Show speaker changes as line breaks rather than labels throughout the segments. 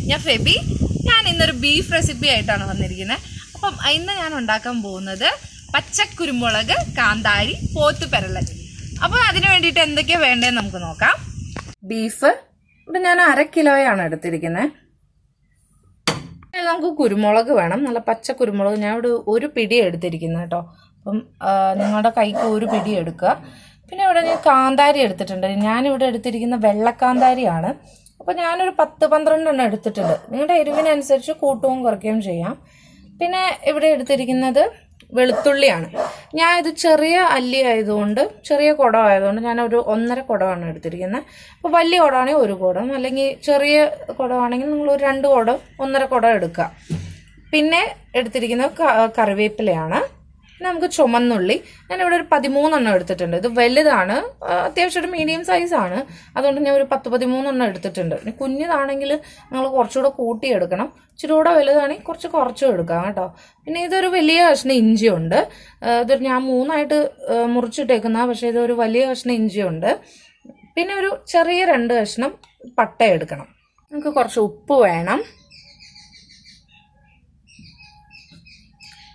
ഞാൻ ഫെബി. ഞാൻ ഇന്നൊരു ബീഫ് റെസിപ്പി ആയിട്ടാണ് വന്നിരിക്കുന്നത്. അപ്പം ഇന്ന് ഞാൻ ഉണ്ടാക്കാൻ പോകുന്നത് പച്ചക്കുരുമുളക് കാന്താരി പോത്ത് പെരളൻ. അപ്പോൾ അതിന് വേണ്ടിയിട്ട് എന്തൊക്കെയാണ് വേണ്ടതെന്ന് നമുക്ക് നോക്കാം. ബീഫ് ഇവിടെ ഞാൻ 1/2 കിലോയാണ് എടുത്തിരിക്കുന്നത്. നമുക്ക് കുരുമുളക് വേണം, നല്ല പച്ച കുരുമുളക്. ഞാൻ ഇവിടെ 1 പിടി എടുത്തിരിക്കുന്നത് കേട്ടോ. അപ്പം നിങ്ങളുടെ കൈക്ക് 1 പിടി എടുക്കുക. പിന്നെ ഇവിടെ ഞാൻ കാന്താരി എടുത്തിട്ടുണ്ട്. ഞാനിവിടെ എടുത്തിരിക്കുന്ന വെള്ളക്കാന്താരിയാണ്. അപ്പോൾ ഞാനൊരു 10-12 എണ്ണം എടുത്തിട്ടുണ്ട്. നിങ്ങളുടെ എരിവിനനുസരിച്ച് കൂട്ടുകയും കുറയ്ക്കുകയും ചെയ്യാം. പിന്നെ ഇവിടെ എടുത്തിരിക്കുന്നത് വെളുത്തുള്ളിയാണ്. ഞാൻ ഇത് ചെറിയ അല്ലി ആയതുകൊണ്ട്, ചെറിയ കുടം ആയതുകൊണ്ട് ഞാനൊരു 1.5 കുടമാണ് എടുത്തിരിക്കുന്നത്. അപ്പോൾ വലിയ കുടമാണെങ്കിൽ 1 കുടം, അല്ലെങ്കിൽ ചെറിയ കുടമാണെങ്കിൽ നിങ്ങൾ ഒരു 2 കുടം 1.5 കുടം എടുക്കുക. പിന്നെ എടുത്തിരിക്കുന്നത് കറിവേപ്പിലയാണ്. നമുക്ക് ചുമന്നുള്ളി ഞാനിവിടെ ഒരു 13 എണ്ണം എടുത്തിട്ടുണ്ട്. ഇത് വലുതാണ്, അത്യാവശ്യം ഒരു മീഡിയം സൈസാണ്. അതുകൊണ്ട് ഞാൻ ഒരു 10-13 എണ്ണം എടുത്തിട്ടുണ്ട്. ഇനി കുഞ്ഞിതാണെങ്കിൽ നിങ്ങൾ കുറച്ചുകൂടെ കൂട്ടിയെടുക്കണം. ഇച്ചിരി കൂടെ വലുതാണെങ്കിൽ കുറച്ചും എടുക്കാം കേട്ടോ. പിന്നെ ഇതൊരു വലിയ കഷ്ണം ഇഞ്ചിയുണ്ട്. ഇതൊരു ഞാൻ 3ആയിട്ട് മുറിച്ചിട്ടേക്കുന്ന, പക്ഷേ ഇതൊരു വലിയ കഷ്ണം ഇഞ്ചിയുണ്ട്. പിന്നെ ഒരു ചെറിയ 2 കഷ്ണം പട്ട എടുക്കണം. നമുക്ക് കുറച്ച് ഉപ്പ് വേണം,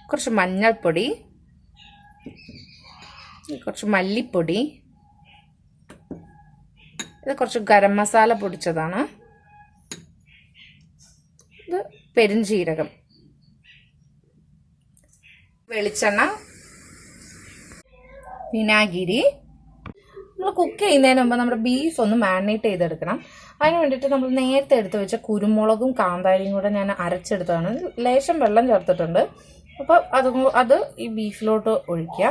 കുറച്ച് മഞ്ഞൾപ്പൊടി, കുറച്ച് മല്ലിപ്പൊടി, ഇത് കുറച്ച് ഗരം മസാല പൊടിച്ചതാണ്, ഇത് പെരുംജീരകം, വെളിച്ചെണ്ണ, വിനാഗിരി. നമ്മൾ കുക്ക് ചെയ്യുന്നതിന് മുമ്പ് നമ്മുടെ ബീഫ് ഒന്ന് മാരിനേറ്റ് ചെയ്തെടുക്കണം. അതിന് വേണ്ടിയിട്ട് നമ്മൾ നേരത്തെ എടുത്ത് വെച്ച കുരുമുളകും കാന്താരിയും കൂടെ ഞാൻ അരച്ചെടുത്തതാണ്. ലേശം വെള്ളം ചേർത്തിട്ടുണ്ട്. അപ്പോൾ അത് ഈ ബീഫിലോട്ട് ഒഴിക്കുക.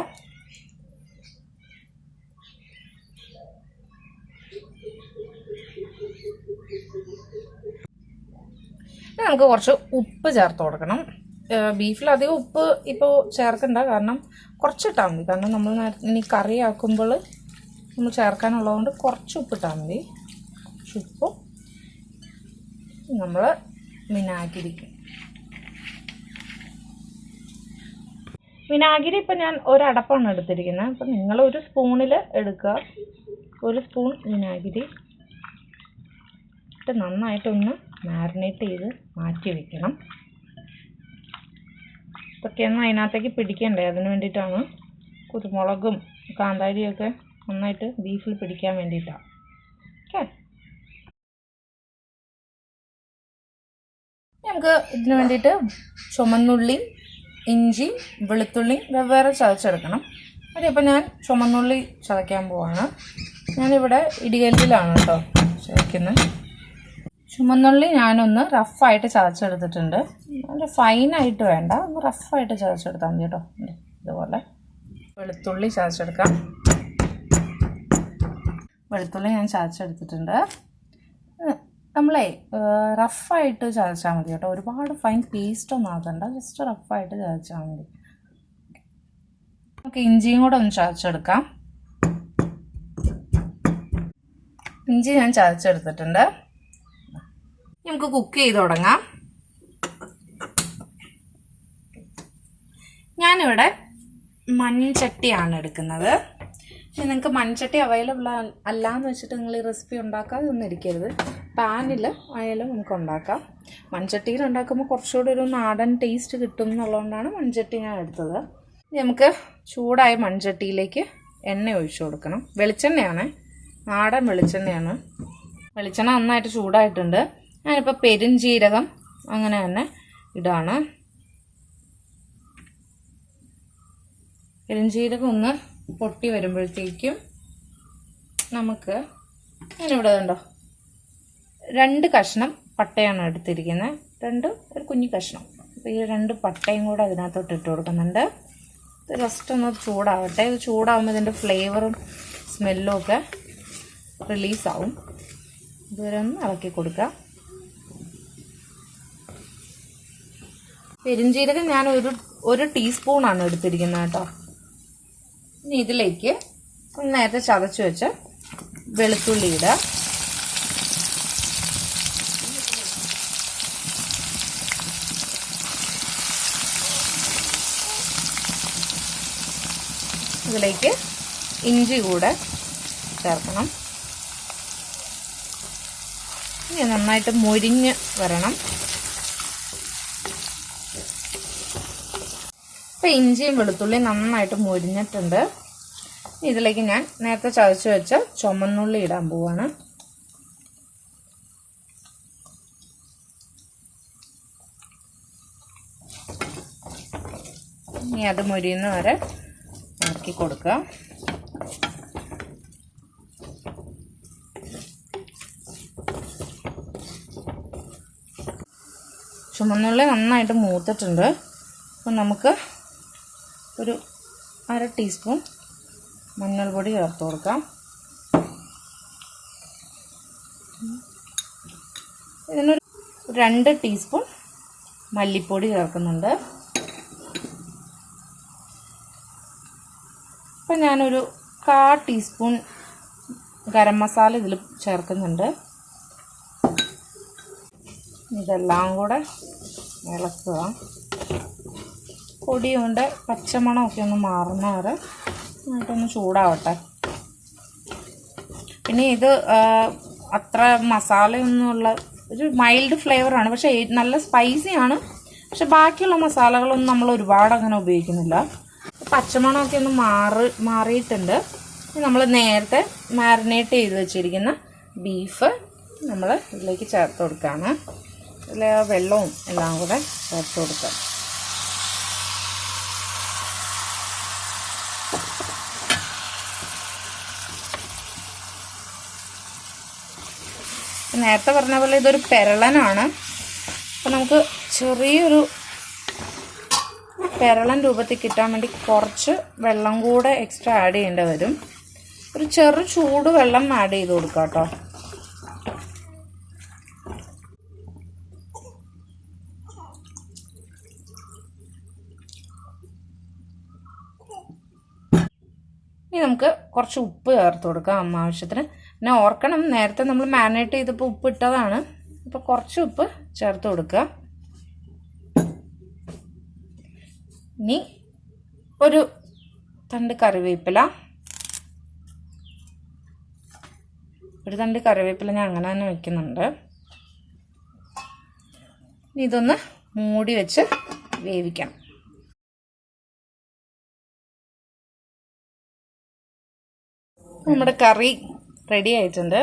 നമുക്ക് കുറച്ച് ഉപ്പ് ചേർത്ത് കൊടുക്കണം. ബീഫിൽ അധികം ഉപ്പ് ഇപ്പോൾ ചേർക്കണ്ട, കാരണം കുറച്ചിട്ടാൽ മതി. കാരണം നമ്മൾ ഇനി കറി ആക്കുമ്പോൾ നമ്മൾ ചേർക്കാനുള്ളതുകൊണ്ട് കുറച്ച് ഉപ്പിട്ടാൽ മതി. ഉപ്പ് നമ്മൾ വിനാഗിരി ഇപ്പം ഞാൻ 1 അടപ്പാണ് എടുത്തിരിക്കുന്നത്. അപ്പം നിങ്ങൾ 1 സ്പൂണിൽ എടുക്കുക. 1 സ്പൂൺ വിനാഗിരി ഇട്ട് നന്നായിട്ടൊന്ന് മാരിനേറ്റ് ചെയ്ത് മാറ്റി വയ്ക്കണം. ഇതൊക്കെയൊന്നും അതിനകത്തേക്ക് പിടിക്കണ്ടേ, അതിന് വേണ്ടിയിട്ടാണ്. കുരുമുളകും കാന്താരിയൊക്കെ നന്നായിട്ട് ബീഫിൽ പിടിക്കാൻ വേണ്ടിയിട്ടാണ്. ഓക്കെ, നമുക്ക് ഇതിന് വേണ്ടിയിട്ട് ചുമന്നുള്ളി, ഇഞ്ചി, വെളുത്തുള്ളി വെവ്വേറെ ചതച്ചെടുക്കണം. അതിപ്പോൾ ഞാൻ ചുമന്നുള്ളി ചതയ്ക്കാൻ പോവാണ്. ഞാനിവിടെ ഇടികല്ലിലാണ് കേട്ടോ ചതയ്ക്കുന്നത്. ചുമന്നുള്ളി ഞാനൊന്ന് റഫായിട്ട് ചതച്ചെടുത്തിട്ടുണ്ട്. നല്ല ഫൈനായിട്ട് വേണ്ട, ഒന്ന് റഫായിട്ട് ചതച്ചെടുത്താൽ മതി കേട്ടോ. ഇതുപോലെ വെളുത്തുള്ളി ചതച്ചെടുക്കാം. വെളുത്തുള്ളി ഞാൻ ചതച്ചെടുത്തിട്ടുണ്ട്. നമ്മളെ റഫായിട്ട് ചതച്ചാൽ മതി കേട്ടോ. ഒരുപാട് ഫൈൻ പേസ്റ്റ് ഒന്നും ആക്കണ്ട, ജസ്റ്റ് റഫായിട്ട് ചതച്ചാൽ മതി. നമുക്ക് ഇഞ്ചിയും കൂടെ ഒന്ന് ചതച്ചെടുക്കാം. ഇഞ്ചി ഞാൻ ചതച്ചെടുത്തിട്ടുണ്ട്. നമുക്ക് കുക്ക് ചെയ്ത് തുടങ്ങാം. ഞാനിവിടെ മൺചട്ടിയാണ് എടുക്കുന്നത്. നിങ്ങൾക്ക് മൺചട്ടി അവൈലബിൾ അല്ലാന്ന് വെച്ചിട്ട് നിങ്ങൾ ഈ റെസിപ്പി ഉണ്ടാക്കാതെ ഒന്നും ഇരിക്കരുത്. പാനിൽ ആയാലും നമുക്ക് ഉണ്ടാക്കാം. മൺചട്ടിയിൽ ഉണ്ടാക്കുമ്പോൾ കുറച്ചുകൂടി ഒരു നാടൻ ടേസ്റ്റ് കിട്ടും എന്നുള്ളതുകൊണ്ടാണ് മൺചട്ടി ഞാൻ എടുത്തത്. നമുക്ക് ചൂടായ മൺചട്ടിയിലേക്ക് എണ്ണ ഒഴിച്ചു കൊടുക്കണം. വെളിച്ചെണ്ണയാണ്, നാടൻ വെളിച്ചെണ്ണയാണ്. വെളിച്ചെണ്ണ നന്നായിട്ട് ചൂടായിട്ടുണ്ട്. ഞാനിപ്പോൾ പെരുംജീരകം അങ്ങനെ തന്നെ ഇടാണ്. പെരുംജീരകം ഒന്ന് പൊട്ടി വരുമ്പോഴത്തേക്കും നമുക്ക് ഞാനിവിടെ കണ്ടോ 2 കഷ്ണം പട്ടയാണ് എടുത്തിരിക്കുന്നത്. ഒരു കുഞ്ഞു കഷ്ണം. അപ്പോൾ ഈ 2 പട്ടയും കൂടെ അതിനകത്തോട്ട് ഇട്ട് കൊടുക്കുന്നുണ്ട്. ഇത് ജസ്റ്റ് ഒന്ന് ചൂടാവട്ടെ. ഇത് ചൂടാകുമ്പോൾ ഇതിൻ്റെ ഫ്ലേവറും സ്മെല്ലും ഒക്കെ റിലീസാവും. ഇതുവരെ ഒന്ന് ഇളക്കി കൊടുക്കുക. പെരുംജീരകം ഞാൻ ഒരു ടീസ്പൂണാണ് എടുത്തിരിക്കുന്നത് കേട്ടോ. ഇനി ഇതിലേക്ക് നേരത്തെ ചതച്ച് വെച്ച് വെളുത്തുള്ളി ഇടുക. ഇതിലേക്ക് ഇഞ്ചി കൂടെ ചേർക്കണം. ഇനി നന്നായിട്ട് മൊരിഞ്ഞ് വരണം. ഇപ്പോൾ ഇഞ്ചിയും വെളുത്തുള്ളിയും നന്നായിട്ട് മൊരിഞ്ഞിട്ടുണ്ട്. ഇതിലേക്ക് ഞാൻ നേരത്തെ ചതച്ച് വെച്ച ചുമന്നുള്ളി ഇടാൻ പോവാണ്. ഇനി അത് മൊരിയുന്ന വരെ ഇറക്കി കൊടുക്കുക. ചുമന്നുള്ളി നന്നായിട്ട് മൂത്തിട്ടുണ്ട്. അപ്പം നമുക്ക് ഒരു 1/2 ടീസ്പൂൺ മഞ്ഞൾപ്പൊടി ചേർത്ത് കൊടുക്കാം. ഇതിനൊരു 2 ടീസ്പൂൺ മല്ലിപ്പൊടി ചേർക്കുന്നുണ്ട്. അപ്പം ഞാനൊരു 1/4 ടീസ്പൂൺ ഗരം മസാല ഇതിൽ ചേർക്കുന്നുണ്ട്. ഇതെല്ലാം കൂടെ ഇളക്കുക. പൊടിയുണ്ട് പച്ചമണമൊക്കെ ഒന്ന് മാറുന്ന വരെ എന്നിട്ടൊന്ന് ചൂടാവട്ടെ. പിന്നെ ഇത് അത്ര മസാലയൊന്നുമുള്ള ഒരു മൈൽഡ് ഫ്ലേവറാണ്, പക്ഷേ നല്ല സ്പൈസിയാണ്. പക്ഷെ ബാക്കിയുള്ള മസാലകളൊന്നും നമ്മൾ ഒരുപാട് അങ്ങനെ ഉപയോഗിക്കുന്നില്ല. പച്ചമണമൊക്കെ ഒന്ന് മാറിയിട്ടുണ്ട്. നമ്മൾ നേരത്തെ മാരിനേറ്റ് ചെയ്ത് വെച്ചിരിക്കുന്ന ബീഫ് നമ്മൾ ഇതിലേക്ക് ചേർത്ത് കൊടുക്കുകയാണ്. ഇതിലെ വെള്ളവും എല്ലാം കൂടെ ചേർത്ത് കൊടുക്കാം. നേരത്തെ പറഞ്ഞ പോലെ ഇതൊരു പെരളനാണ്. അപ്പം നമുക്ക് ചെറിയൊരു പെരളൻ രൂപത്തിൽ കിട്ടാൻ വേണ്ടി കുറച്ച് വെള്ളം കൂടെ എക്സ്ട്രാ ആഡ് ചെയ്യേണ്ടി വരും. ഒരു ചെറു ചൂട് വെള്ളം ആഡ് ചെയ്ത് കൊടുക്കാം കേട്ടോ. ഇനി നമുക്ക് കുറച്ച് ഉപ്പ് ചേർത്ത് കൊടുക്കാം ആവശ്യത്തിന്. പിന്നെ ഓർക്കണം, നേരത്തെ നമ്മൾ മാരിനേറ്റ് ചെയ്തപ്പോൾ ഉപ്പ് ഇട്ടതാണ്. അപ്പോൾ കുറച്ച് ഉപ്പ് ചേർത്ത് കൊടുക്കുക. ഇനി ഒരു തണ്ട് കറിവേപ്പില ഞാൻ അങ്ങനെ തന്നെ വെക്കുന്നുണ്ട്. ഇനി ഇതൊന്ന് മൂടി വെച്ച് വേവിക്കണം. നമ്മുടെ കറി റെഡി ആയിട്ടുണ്ട്.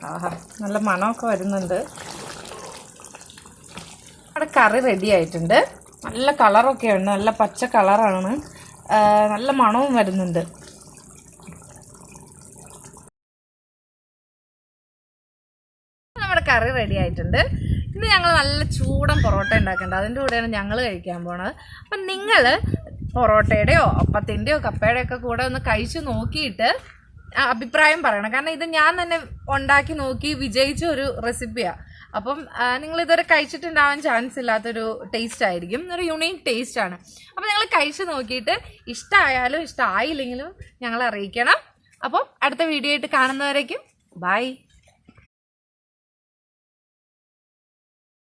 ആഹാ, നല്ല മണമൊക്കെ വരുന്നുണ്ട്. നമ്മുടെ കറി റെഡി ആയിട്ടുണ്ട്. നല്ല കളറൊക്കെ ഉണ്ട്, നല്ല പച്ച കളറാണ്, നല്ല മണവും വരുന്നുണ്ട്. നമ്മുടെ കറി റെഡി ആയിട്ടുണ്ട്. ഇന്ന് ഞങ്ങൾ നല്ല ചൂടൻ പൊറോട്ട ഉണ്ടാക്കേണ്ടത്, അതിൻ്റെ കൂടെയാണ് ഞങ്ങൾ കഴിക്കാൻ പോണത്. അപ്പം നിങ്ങൾ പൊറോട്ടയുടെയോ അപ്പത്തിൻ്റെയോ കപ്പയുടെയോ ഒക്കെ കൂടെ ഒന്ന് കഴിച്ച് നോക്കിയിട്ട് അഭിപ്രായം പറയണം. കാരണം ഇത് ഞാൻ തന്നെ ഉണ്ടാക്കി നോക്കി വിജയിച്ച ഒരു റെസിപ്പിയാണ്. അപ്പം നിങ്ങൾ ഇതുവരെ കഴിച്ചിട്ടുണ്ടാവാൻ ചാൻസ് ഇല്ലാത്തൊരു ടേസ്റ്റ് ആയിരിക്കും, ഒരു യുണീക്ക് ടേസ്റ്റാണ്. അപ്പം നിങ്ങൾ കഴിച്ച് നോക്കിയിട്ട് ഇഷ്ടമായാലും ഇഷ്ടമായില്ലെങ്കിലും ഞങ്ങളെ അറിയിക്കണം. അപ്പം അടുത്ത വീഡിയോ ആയിട്ട് കാണുന്നവരേക്കും ബൈ.